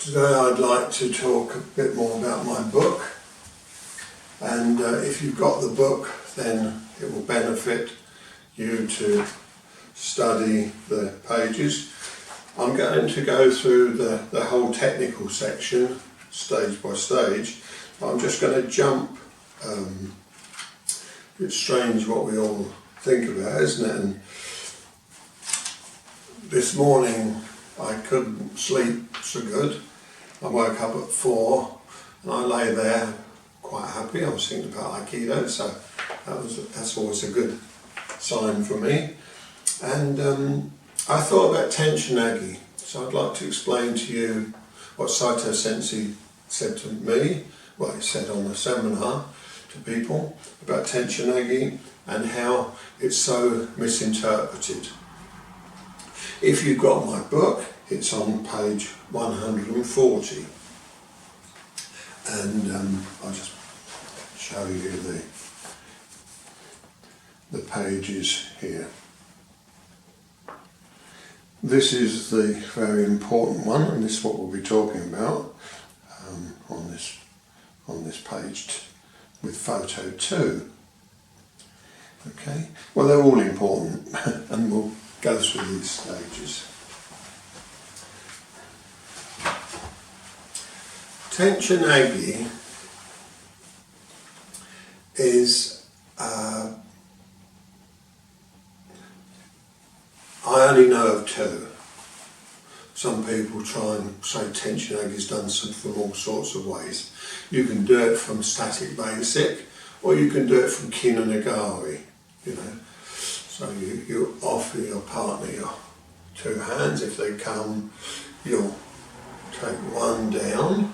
Today I'd like to talk a bit more about my book, and if you've got the book then it will benefit you to study the pages. I'm going to go through the whole technical section stage by stage. I'm just going to jump. It's strange what we all think about, isn't it? And this morning I couldn't sleep so good. I woke up at 4 and I lay there quite happy. I was thinking about Aikido, so that's always a good sign for me. And I thought about Tenchi Nage, so I'd like to explain to you what Saito Sensei said to me, what he said on the seminar to people about Tenchi Nage and how it's so misinterpreted. If you've got my book, it's on page 140, and I'll just show you the pages here. This is the very important one, and this is what we'll be talking about on this page with photo 2. Okay, well, they're all important and we'll go through these stages. Tenchi Nage is, I only know of 2. Some people try and say Tenchi Nage is done from all sorts of ways. You can do it from static basic, or you can do it from kinonagari, you know. So you offer your partner your 2 hands. If they come, you'll take one down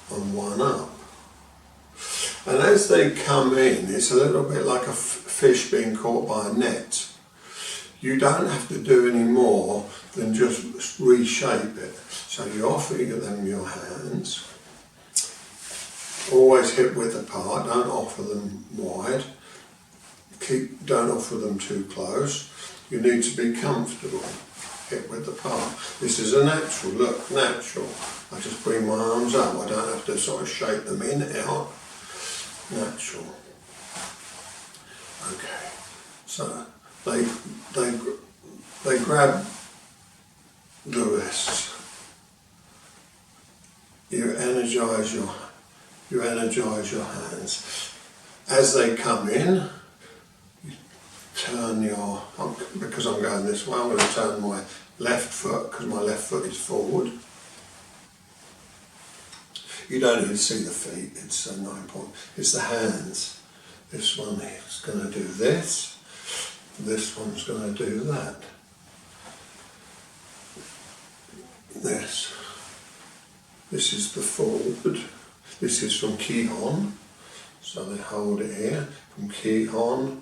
and one up. And as they come in, it's a little bit like a fish being caught by a net. You don't have to do any more than just reshape it. So you offer them your hands, always hip width apart, don't offer them wide, don't offer them too close. You need to be comfortable, hip width apart. This is a natural, look, natural. I just bring my arms up, I don't have to sort of shape them in, out, natural. Okay, so they grab the wrists. You energize your hands. As they come in, you turn your, because I'm going this way, I'm going to turn my left foot, because my left foot is forward. You don't need to see the feet, it's not important. It's the hands. This one is going to do this. This one's going to do that. This is the forward. This is from Shihan. So they hold it here from Shihan.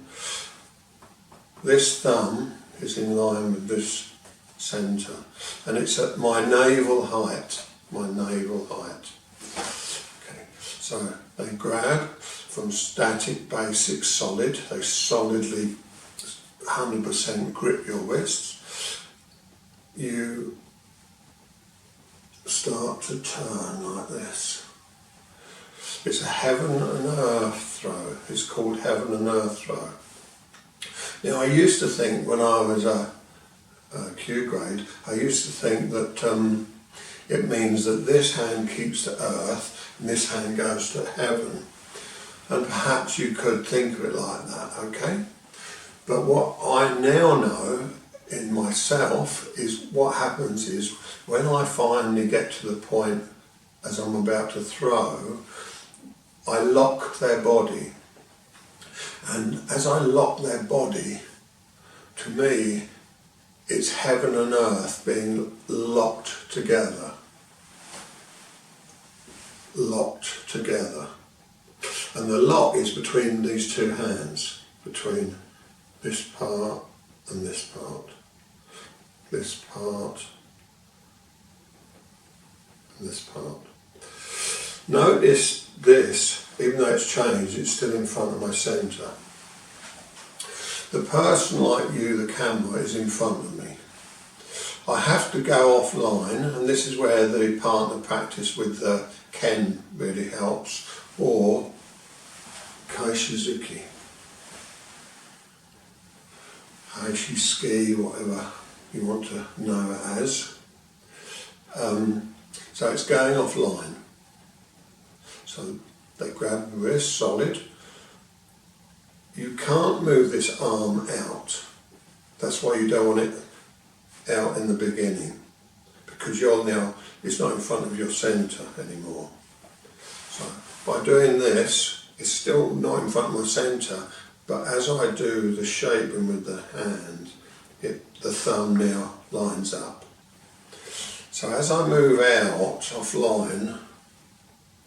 This thumb is in line with this centre, and it's at my navel height. My navel height. Okay. So they grab from static, basic, solid. They solidly 100% grip your wrists. You start to turn like this. It's a heaven and earth throw. It's called heaven and earth throw. Now, I used to think when I was a Q grade, I used to think that it means that this hand keeps to earth and this hand goes to heaven. And perhaps you could think of it like that, okay? But what I now know in myself is what happens is when I finally get to the point as I'm about to throw, I lock their body. And as I lock their body, to me, it's heaven and earth being locked together. Locked together. And the lock is between these 2 hands, between this part and this part, this part and this part. Notice this, even though it's changed, it's still in front of my centre. The person like you, the camera, is in front of me. I have to go offline, and this is where the partner practice with the Ken really helps, or Kaishizuki, Aishi ski, whatever you want to know it as. So it's going offline. So they grab the wrist solid. You can't move this arm out. That's why you don't want it out in the beginning, because it's not in front of your centre anymore. So by doing this, it's still not in front of my centre, but as I do the shaping with the hand, the thumb now lines up. So as I move out offline,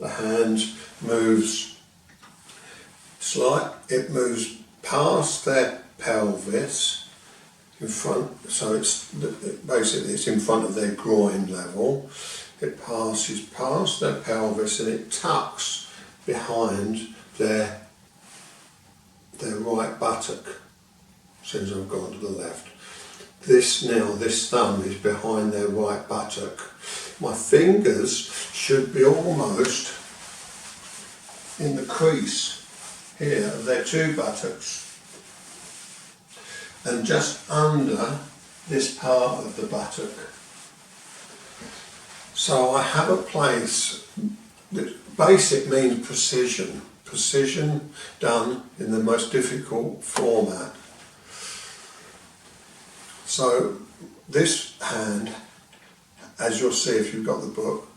the hand moves it moves past their pelvis in front, so it's in front of their groin level. It passes past their pelvis and it tucks behind their right buttock as soon as I've gone to the left. This thumb is behind their right buttock. My fingers should be almost in the crease here of their two buttocks, and just under this part of the buttock. So I have a place that basic means precision. Precision done in the most difficult format. So this hand, as you'll see if you've got the book,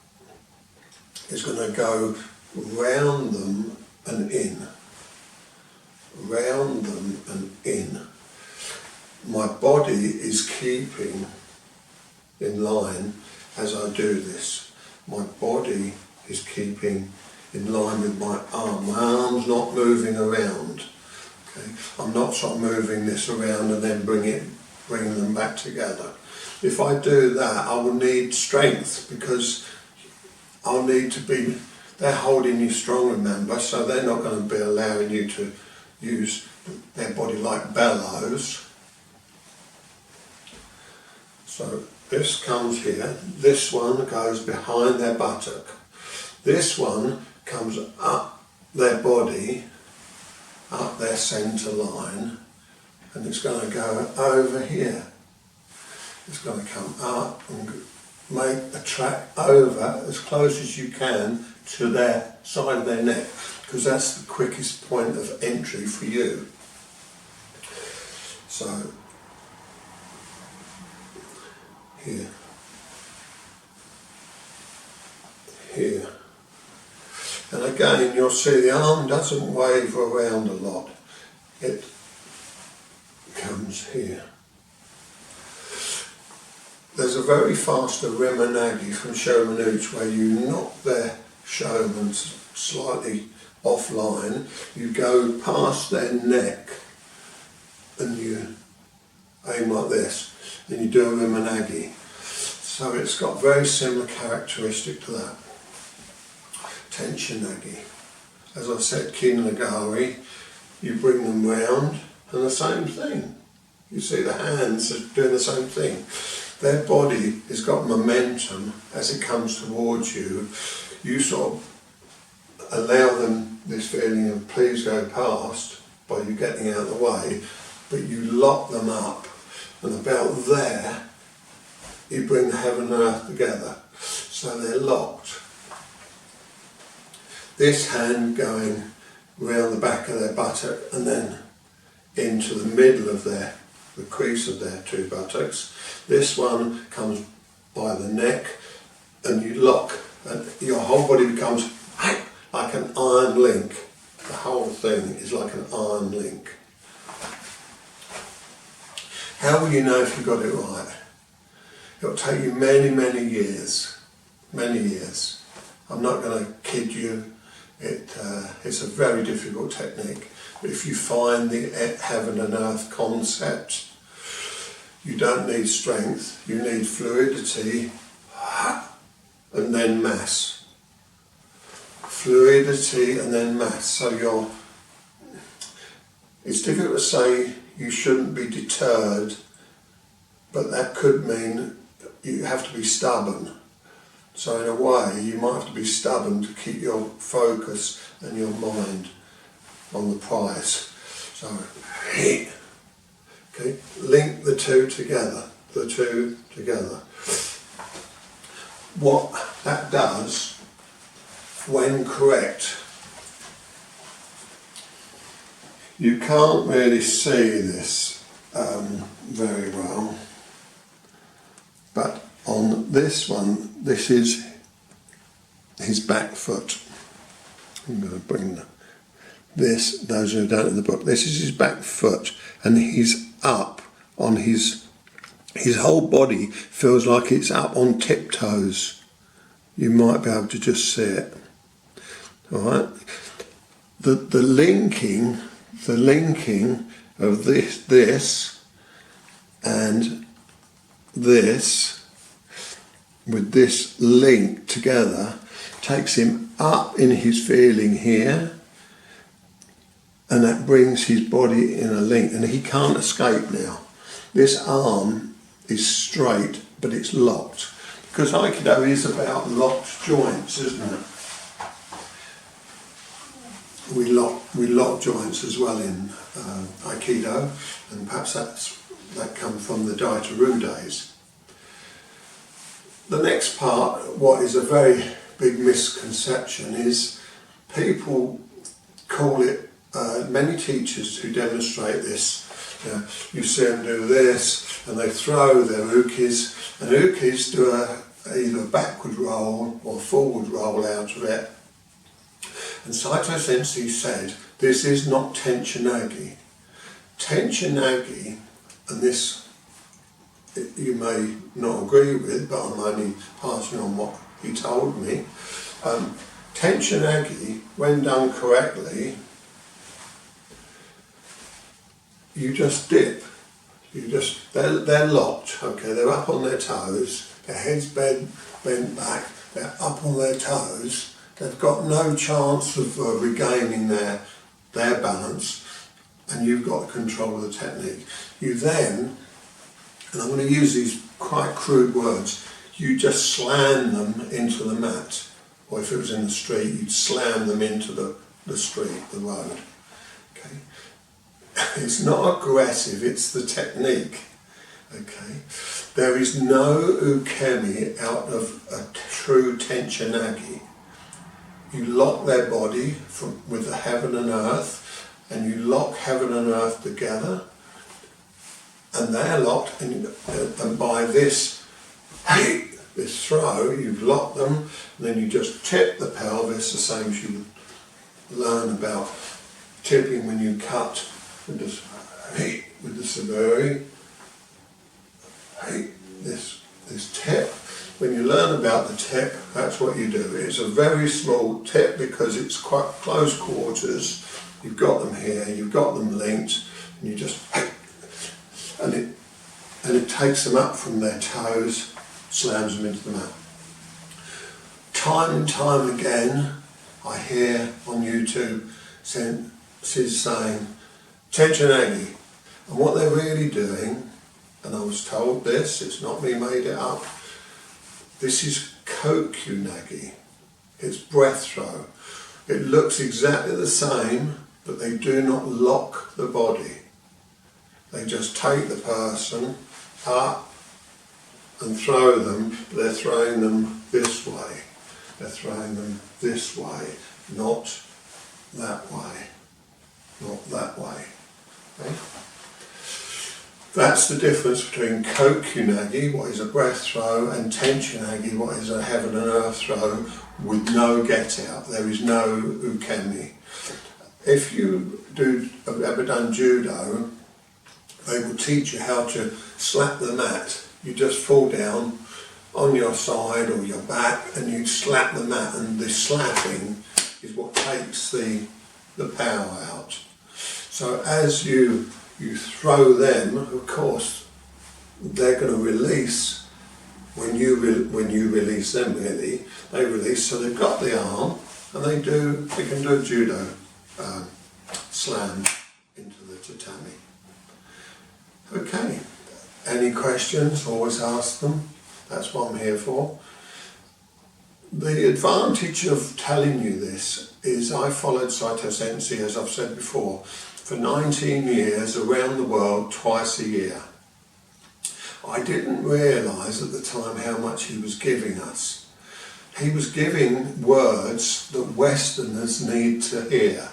is going to go round them and in. Round them and in. My body is keeping in line as I do this. My body is keeping in line with my arm. My arm's not moving around. Okay? I'm not sort of moving this around and then bringing them back together. If I do that, I will need strength, because I'll need to be, they're holding you strong, remember, so they're not going to be allowing you to use their body like bellows. So this comes here, this one goes behind their buttock, this one comes up their body, up their centre line, and it's going to go over here. It's going to come up and make a track over as close as you can to their side of their neck, because that's the quickest point of entry for you. So here, here, and again you'll see the arm doesn't wave around a lot, it comes here. There's a very fast Iwama Nage from Shomanuch where you knock their showman slightly offline, you go past their neck and you aim like this, and you do a Iwama Nage. So it's got very similar characteristic to that. Tenchi Nage. As I said, Kin Nagari, you bring them round and the same thing. You see the hands are doing the same thing. Their body has got momentum as it comes towards you. You sort of allow them this feeling of please go past by you getting out of the way, but you lock them up, and about there you bring the heaven and earth together. So they're locked. This hand going round the back of their buttock and then into the middle of the crease of their two buttocks. This one comes by the neck and you lock, and your whole body becomes like an iron link. The whole thing is like an iron link. How will you know if you got it right? It'll take you many, many years. Many years. I'm not going to kid you. It's a very difficult technique. But if you find the heaven and earth concept, you don't need strength, you need fluidity and then mass. Fluidity and then mass. So it's difficult to say you shouldn't be deterred, but that could mean you have to be stubborn. So in a way, you might have to be stubborn to keep your focus and your mind on the prize. So, okay, link the two together, What that does, when correct, you can't really see this very well, but on this one, this is his back foot. I'm going to bring this, those who don't in the book, this is his back foot, and he's up on his whole body feels like it's up on tiptoes. You might be able to just see it. Alright? The linking of this and this with this link together takes him up in his feeling here, and that brings his body in a link, and he can't escape now. This arm is straight, but it's locked, because Aikido is about locked joints, isn't it? We lock joints as well in Aikido, and perhaps that comes from the Daitaru days. The next part, what is a very big misconception, is people call it, many teachers who demonstrate this, you see them do this, and they throw their ukis, and ukis do either a backward roll or forward roll out of it. And Saito Sensei said, this is not Tenchi Nage. Tenchi Nage, and this you may not agree with, but I'm only passing on what he told me. Tenchi Nage, when done correctly, you just dip. They're locked, okay, they're up on their toes, their heads bent back, they're up on their toes, they've got no chance of regaining their balance, and you've got control of the technique. You then, and I'm going to use these quite crude words, you just slam them into the mat, or if it was in the street, you'd slam them into the street, the road. Okay. It's not aggressive, it's the technique. Okay. There is no ukemi out of a true Tenchi Nage. You lock their body with the heaven and earth, and you lock heaven and earth together, and they're locked, and by this throw, you've locked them, and then you just tip the pelvis, the same as you learn about tipping when you cut, and just with the saburi, this tip. When you learn about the tip, that's what you do. It's a very small tip because it's quite close quarters. You've got them here, you've got them linked, and you just, and it takes them up from their toes, slams them into the mat. Time and time again, I hear on YouTube senseis saying, Tenchi Nage, and what they're really doing, and I was told this, it's not me made it up, this is Kokyu Nage, it's breath throw. It looks exactly the same, but they do not lock the body. They just take the person up and throw them, but they're throwing them this way. They're throwing them this way, not that way, not that way. Okay? That's the difference between Kokyu Nage, what is a breath throw, and Tenchi Nage, what is a heaven and earth throw with no get out. There is no ukemi. If you have ever done judo, they will teach you how to slap the mat. You just fall down on your side or your back and you slap the mat, and the slapping is what takes the power out. So as you throw them, of course, they're going to release. When you release them, really, they release. So they've got the arm, and they can do a judo slam into the tatami. Okay. Any questions? Always ask them. That's what I'm here for. The advantage of telling you this is I followed Saito Sensei, as I've said before, for 19 years around the world, twice a year. I didn't realise at the time how much he was giving us. He was giving words that Westerners need to hear.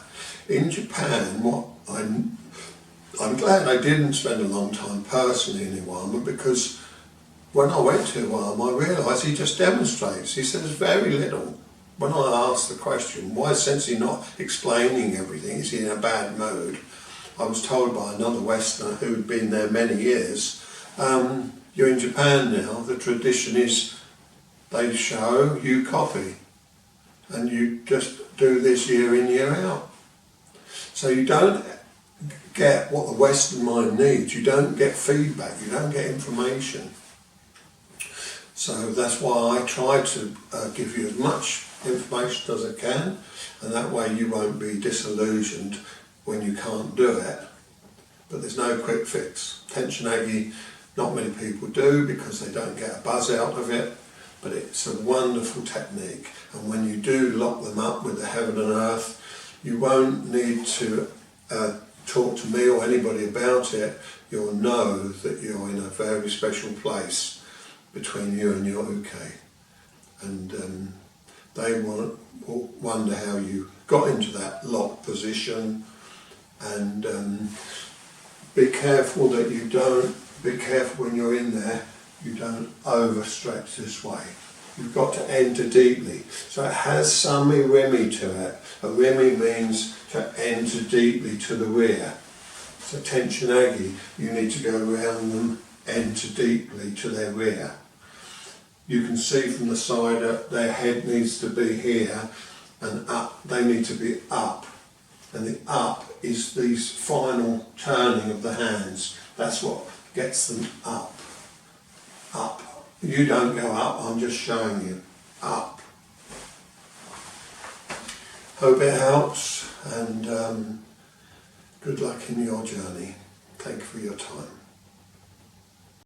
In Japan, I'm glad I didn't spend a long time personally in Iwama, because when I went to Iwama I realised he just demonstrates. He says very little. When I asked the question, why is Sensei not explaining everything? Is he in a bad mood? I was told by another Westerner who had been there many years, you're in Japan now, the tradition is they show, you copy, and you just do this year in, year out. So you don't get what the Western mind needs, you don't get feedback, you don't get information. So that's why I try to give you as much information as I can, and that way you won't be disillusioned when you can't do it. But there's no quick fix. Tenchi Nage, not many people do because they don't get a buzz out of it, but it's a wonderful technique, and when you do lock them up with the heaven and earth, you won't need to talk to me or anybody about it. You'll know that you're in a very special place between you and your uke, and they will wonder how you got into that locked position. And be careful that you don't, be careful when you're in there, you don't overstretch this way. You've got to enter deeply. So it has some irimi to it. Irimi means to enter deeply to the rear. So Tenchi Nage, you need to go around them, enter deeply to their rear. You can see from the side that their head needs to be here, and up, they need to be up. And the up is these final turning of the hands. That's what gets them up. Up. You don't go up, I'm just showing you. Up. Hope it helps, and good luck in your journey. Thank you for your time.